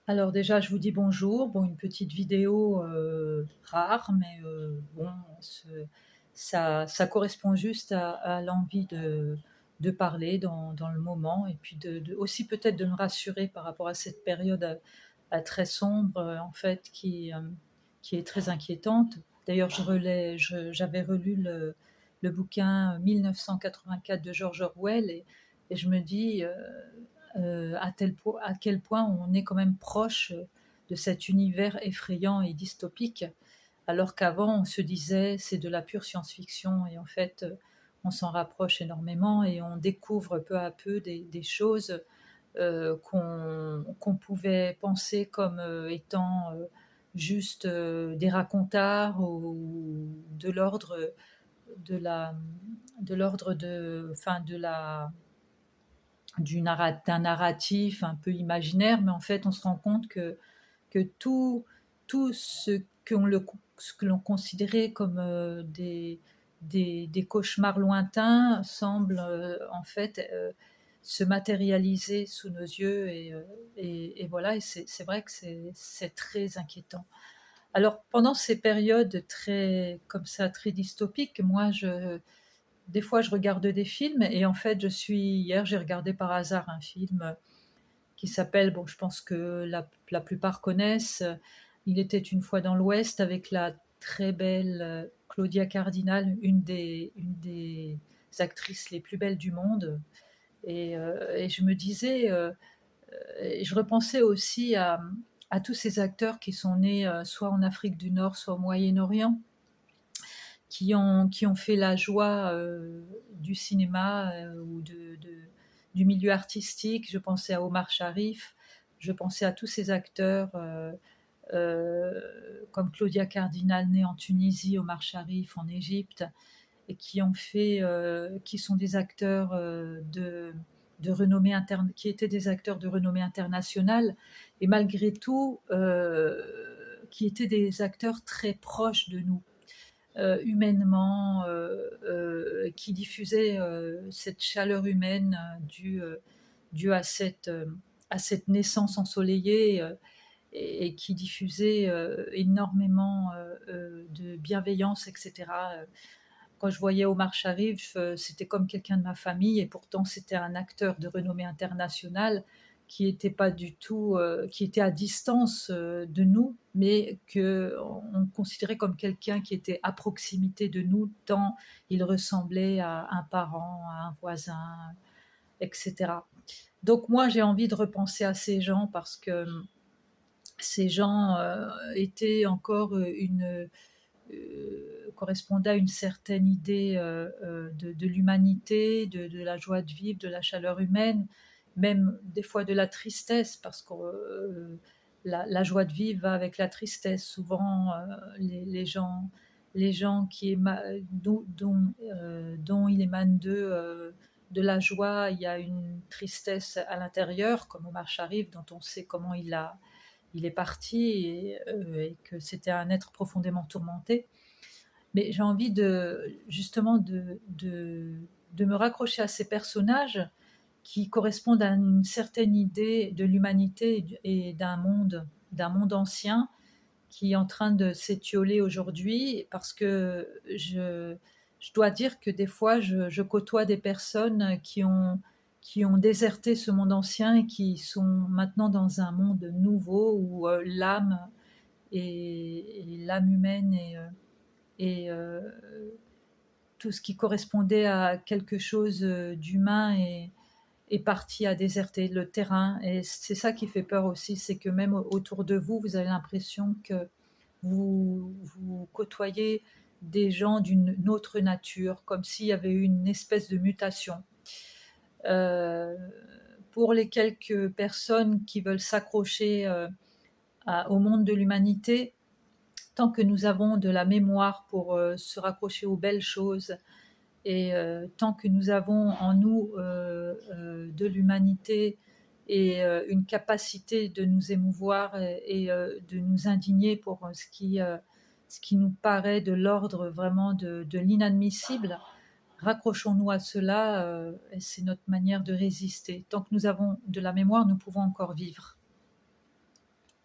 Alors déjà, je vous dis bonjour. Bon, une petite vidéo, rare, mais bon, ce ça correspond juste à l'envie de parler dans le moment et puis de aussi peut-être de me rassurer par rapport à cette période, très sombre, en fait, qui est très inquiétante. D'ailleurs, j'avais relu le bouquin 1984 de George Orwell et je me dis, à quel point on est quand même proche de cet univers effrayant et dystopique, alors qu'avant on se disait c'est de la pure science-fiction et en fait on s'en rapproche énormément et on découvre peu à peu des choses qu'on pouvait penser comme étant juste des racontars ou de la, de l'ordre de, enfin de la d'un narratif un peu imaginaire, mais en fait, on se rend compte que tout ce que l'on considérait comme des cauchemars lointains semble en fait se matérialiser sous nos yeux et voilà, et c'est vrai que c'est très inquiétant. Alors, pendant ces périodes très, comme ça, très dystopiques, des fois, je regarde des films et en fait, hier, j'ai regardé par hasard un film qui s'appelle, bon, je pense que la plupart connaissent, Il était une fois dans l'Ouest avec la très belle Claudia Cardinal, une des actrices les plus belles du monde. Et je me disais, et je repensais aussi à tous ces acteurs qui sont nés soit en Afrique du Nord, soit au Moyen-Orient, qui ont fait la joie du cinéma ou du milieu artistique. Je pensais à Omar Sharif, je pensais à tous ces acteurs comme Claudia Cardinal, née en Tunisie, Omar Sharif en Égypte, et qui sont des acteurs de renommée interne, qui étaient des acteurs de renommée internationale, et malgré tout, qui étaient des acteurs très proches de nous humainement, qui diffusait cette chaleur humaine due à cette naissance ensoleillée et qui diffusait énormément de bienveillance, etc. Quand je voyais Omar Sharif, c'était comme quelqu'un de ma famille et pourtant c'était un acteur de renommée internationale qui était pas du tout, qui était à distance de nous, mais que on considérait comme quelqu'un qui était à proximité de nous, tant il ressemblait à un parent, à un voisin, etc. Donc moi, j'ai envie de repenser à ces gens parce que ces gens étaient encore correspondaient à une certaine idée de l'humanité, de la joie de vivre, de la chaleur humaine, même des fois de la tristesse, parce que la joie de vivre va avec la tristesse. Souvent, les gens dont il émane de la joie, il y a une tristesse à l'intérieur, comme Omar Sharif, dont on sait comment il est parti et que c'était un être profondément tourmenté. Mais j'ai envie justement de me raccrocher à ces personnages qui correspondent à une certaine idée de l'humanité et d'un monde ancien qui est en train de s'étioler aujourd'hui, parce que je dois dire que des fois, je côtoie des personnes qui ont déserté ce monde ancien et qui sont maintenant dans un monde nouveau où l'âme humaine et tout ce qui correspondait à quelque chose d'humain est parti à déserter le terrain. Et c'est ça qui fait peur aussi, c'est que même autour de vous, vous avez l'impression que vous côtoyez des gens d'une autre nature, comme s'il y avait eu une espèce de mutation. Euh, pour les quelques personnes qui veulent s'accrocher au monde de l'humanité, tant que nous avons de la mémoire pour se raccrocher aux belles choses et tant que nous avons en nous de l'humanité et une capacité de nous émouvoir et de nous indigner pour ce qui nous paraît de l'ordre vraiment de l'inadmissible, raccrochons-nous à cela et c'est notre manière de résister. Tant que nous avons de la mémoire, nous pouvons encore vivre.